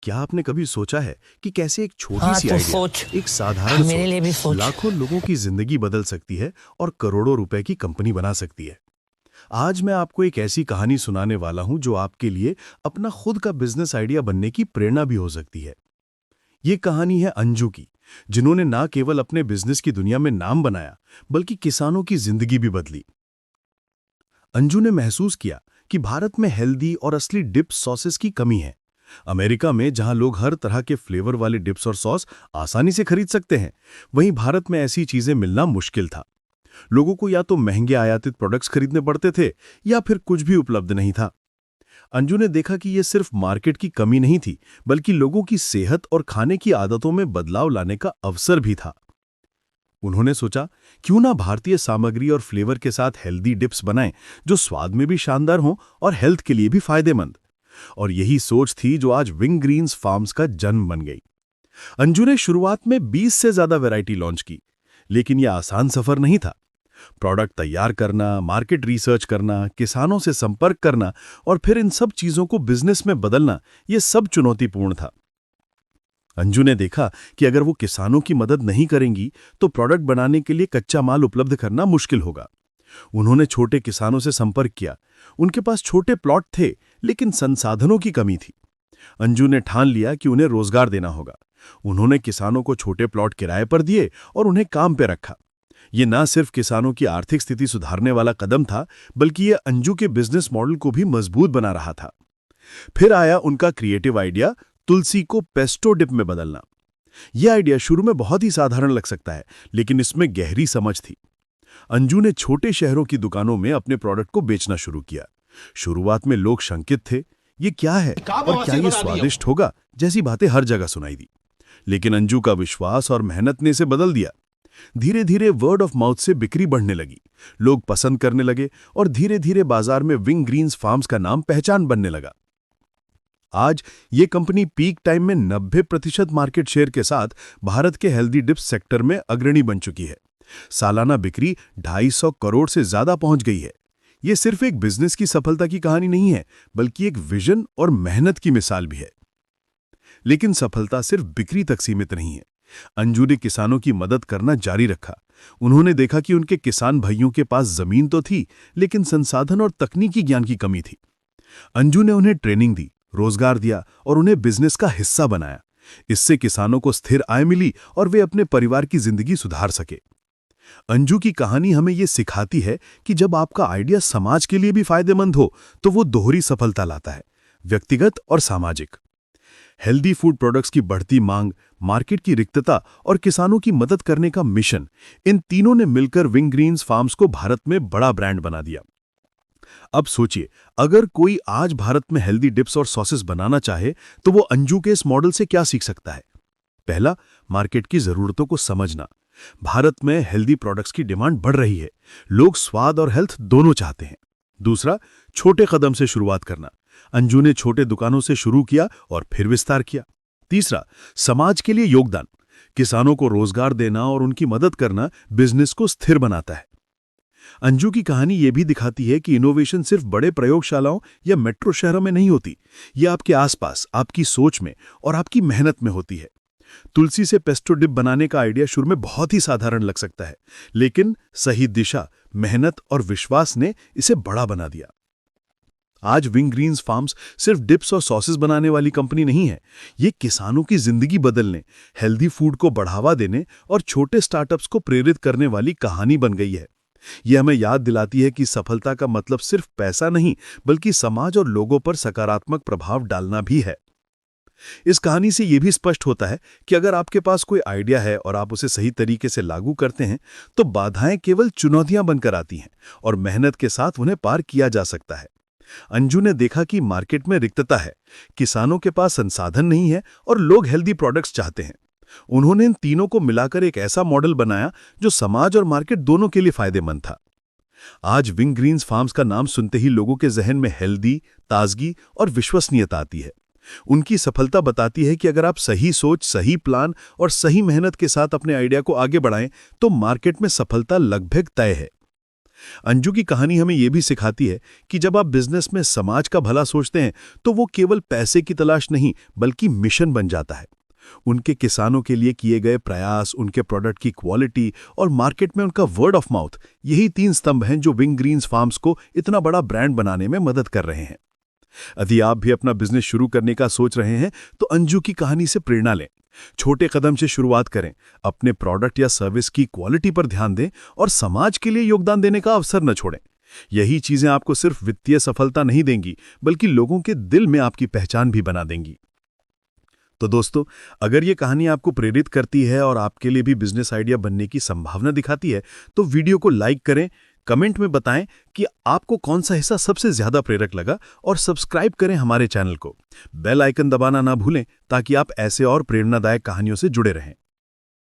क्या आपने कभी सोचा है कि कैसे एक छोटी हाँ सी तो आइडिया, सोच, एक साधारण मेरे लिए भी सोच सोच। लाखों लोगों की जिंदगी बदल सकती है और करोड़ों रुपए की कंपनी बना सकती है। आज मैं आपको एक ऐसी कहानी सुनाने वाला हूं जो आपके लिए अपना खुद का बिजनेस आइडिया बनने की प्रेरणा भी हो सकती है। ये कहानी है अंजू की, जिन्होंने ना केवल अपने बिजनेस की दुनिया में नाम बनाया, बल्कि किसानों की जिंदगी भी बदली। अंजू ने महसूस किया कि भारत में हेल्दी और असली डिप्स सॉसेस की कमी है। अमेरिका में जहां लोग हर तरह के फ्लेवर वाले डिप्स और सॉस आसानी से खरीद सकते हैं, वहीं भारत में ऐसी चीजें मिलना मुश्किल था। लोगों को या तो महंगे आयातित प्रोडक्ट्स खरीदने पड़ते थे या फिर कुछ भी उपलब्ध नहीं था। अंजू ने देखा कि यह सिर्फ मार्केट की कमी नहीं थी, बल्कि लोगों की सेहत और खाने की आदतों में बदलाव लाने का अवसर भी था। उन्होंने सोचा, क्यों ना भारतीय सामग्री और फ्लेवर के साथ हेल्दी डिप्स बनाएं जो स्वाद में भी शानदार हों और हेल्थ के लिए भी फायदेमंद। और यही सोच थी जो आज विंग ग्रीन्स फार्म्स का जन्म बन गई। अंजू ने शुरुआत में 20 से ज्यादा वैरायटी लॉन्च की, लेकिन यह आसान सफर नहीं था। प्रोडक्ट तैयार करना, मार्केट रिसर्च करना, किसानों से संपर्क करना और फिर इन सब चीजों को बिजनेस में बदलना, यह सब चुनौतीपूर्ण था। अंजू ने देखा कि अगर वो किसानों की मदद नहीं करेंगी तो प्रोडक्ट बनाने के लिए कच्चा माल उपलब्ध करना मुश्किल होगा। उन्होंने छोटे किसानों से संपर्क किया। उनके पास छोटे प्लॉट थे, लेकिन संसाधनों की कमी थी। अंजू ने ठान लिया कि उन्हें रोजगार देना होगा। उन्होंने किसानों को छोटे प्लॉट किराए पर दिए और उन्हें काम पे रखा। ये ना सिर्फ किसानों की आर्थिक स्थिति सुधारने वाला कदम था, बल्कि ये अंजू के बिजनेस मॉडल को भी मजबूत बना रहा था। फिर आया उनका क्रिएटिव आइडिया, तुलसी को पेस्टो डिप में बदलना। यह आइडिया शुरू में बहुत ही साधारण लग सकता है, लेकिन इसमें गहरी समझ थी। अंजू ने छोटे शहरों की दुकानों में अपने प्रोडक्ट को बेचना शुरू किया। शुरुआत में लोग शंकित थे, ये क्या है और क्या ये स्वादिष्ट होगा, जैसी बातें हर जगह सुनाई दी। लेकिन अंजू का विश्वास और मेहनत ने इसे बदल दिया। धीरे धीरे वर्ड ऑफ माउथ से बिक्री बढ़ने लगी, लोग पसंद करने लगे और धीरे धीरे बाजार में विंग ग्रीन्स फार्म्स का नाम पहचान बनने लगा। आज ये कंपनी पीक टाइम में 90% मार्केट शेयर के साथ भारत के हेल्दी डिप्स सेक्टर में अग्रणी बन चुकी है। सालाना बिक्री 250 करोड़ से ज्यादा पहुंच गई है। ये सिर्फ एक बिजनेस की सफलता की कहानी नहीं है, बल्कि एक विजन और मेहनत की मिसाल भी है। लेकिन सफलता सिर्फ बिक्री तक सीमित नहीं है। अंजू ने किसानों की मदद करना जारी रखा। उन्होंने देखा कि उनके किसान भाइयों के पास जमीन तो थी, लेकिन संसाधन और तकनीकी ज्ञान की कमी थी। अंजू ने उन्हें ट्रेनिंग दी, रोजगार दिया और उन्हें बिजनेस का हिस्सा बनाया। इससे किसानों को स्थिर आय मिली और वे अपने परिवार की जिंदगी सुधार सके। अंजू की कहानी हमें यह सिखाती है कि जब आपका आइडिया समाज के लिए भी फायदेमंद हो, तो वो दोहरी सफलता लाता है, व्यक्तिगत और सामाजिक। हेल्दी फूड प्रोडक्ट्स की बढ़ती मांग, मार्केट की रिक्तता और किसानों की मदद करने का मिशन, इन तीनों ने मिलकर विंग ग्रीन्स फार्म्स को भारत में बड़ा ब्रांड बना दिया। अब सोचिए, अगर कोई आज भारत में हेल्दी डिप्स और सॉसेस बनाना चाहे, तो वो अंजू के इस मॉडल से क्या सीख सकता है? पहला, मार्केट की जरूरतों को समझना। भारत में हेल्दी प्रोडक्ट्स की डिमांड बढ़ रही है। लोग स्वाद और हेल्थ दोनों चाहते हैं। दूसरा, छोटे कदम से शुरुआत करना। अंजू ने छोटे दुकानों से शुरू किया और फिर विस्तार किया। तीसरा, समाज के लिए योगदान। किसानों को रोजगार देना और उनकी मदद करना बिजनेस को स्थिर बनाता है। अंजू की कहानी यह भी दिखाती है कि इनोवेशन सिर्फ बड़े प्रयोगशालाओं या मेट्रो शहरों में नहीं होती। यह आपके आसपास, आपकी सोच में और आपकी मेहनत में होती है। तुलसी से पेस्टो डिप बनाने का आइडिया शुरू में बहुत ही साधारण लग सकता है, लेकिन सही दिशा, मेहनत और विश्वास ने इसे बड़ा बना दिया। आज विंग ग्रीन्स फार्म्स सिर्फ डिप्स और सॉसेस बनाने वाली कंपनी नहीं है। ये किसानों की जिंदगी बदलने, हेल्दी फूड को बढ़ावा देने और छोटे स्टार्टअप्स को प्रेरित करने वाली कहानी बन गई है। यह हमें याद दिलाती है कि सफलता का मतलब सिर्फ पैसा नहीं, बल्कि समाज और लोगों पर सकारात्मक प्रभाव डालना भी है। इस कहानी से यह भी स्पष्ट होता है कि अगर आपके पास कोई आइडिया है और आप उसे सही तरीके से लागू करते हैं, तो बाधाएं केवल चुनौतियां बनकर आती हैं और मेहनत के साथ उन्हें पार किया जा सकता है। अंजू ने देखा कि मार्केट में रिक्तता है, किसानों के पास संसाधन नहीं है और लोग हेल्दी प्रोडक्ट्स चाहते हैं। उन्होंने इन तीनों को मिलाकर एक ऐसा मॉडल बनाया जो समाज और मार्केट दोनों के लिए फायदेमंद था। आज विंग ग्रीन्स फार्म्स का नाम सुनते ही लोगों के जहन में हेल्दी, ताजगी और विश्वसनीयता आती है। उनकी सफलता बताती है कि अगर आप सही सोच, सही प्लान और सही मेहनत के साथ अपने आइडिया को आगे बढ़ाएं, तो मार्केट में सफलता लगभग तय है। अंजू की कहानी हमें यह भी सिखाती है कि जब आप बिजनेस में समाज का भला सोचते हैं तो वो केवल पैसे की तलाश नहीं बल्कि मिशन बन जाता है। उनके किसानों के लिए किए गए प्रयास, उनके प्रोडक्ट की क्वालिटी और मार्केट में उनका वर्ड ऑफ माउथ, यही 3 स्तंभ हैं जो विंग ग्रीन्स फार्म्स को इतना बड़ा ब्रांड बनाने में मदद कर रहे हैं। यदि आप भी अपना बिजनेस शुरू करने का सोच रहे हैं तो अंजू की कहानी से प्रेरणा लें। छोटे कदम से शुरुआत करें, अपने प्रोडक्ट या सर्विस की क्वालिटी पर ध्यान दें और समाज के लिए योगदान देने का अवसर न छोड़ें। यही चीजें आपको सिर्फ वित्तीय सफलता नहीं देंगी बल्कि लोगों के दिल में आपकी पहचान भी बना देंगी। तो दोस्तों, अगर ये कहानी आपको प्रेरित करती है और आपके लिए भी बिजनेस आइडिया बनने की संभावना दिखाती है तो वीडियो को लाइक करें, कमेंट में बताएं कि आपको कौन सा हिस्सा सबसे ज्यादा प्रेरक लगा और सब्सक्राइब करें हमारे चैनल को। बेल आइकन दबाना ना भूलें ताकि आप ऐसे और प्रेरणादायक कहानियों से जुड़े रहें।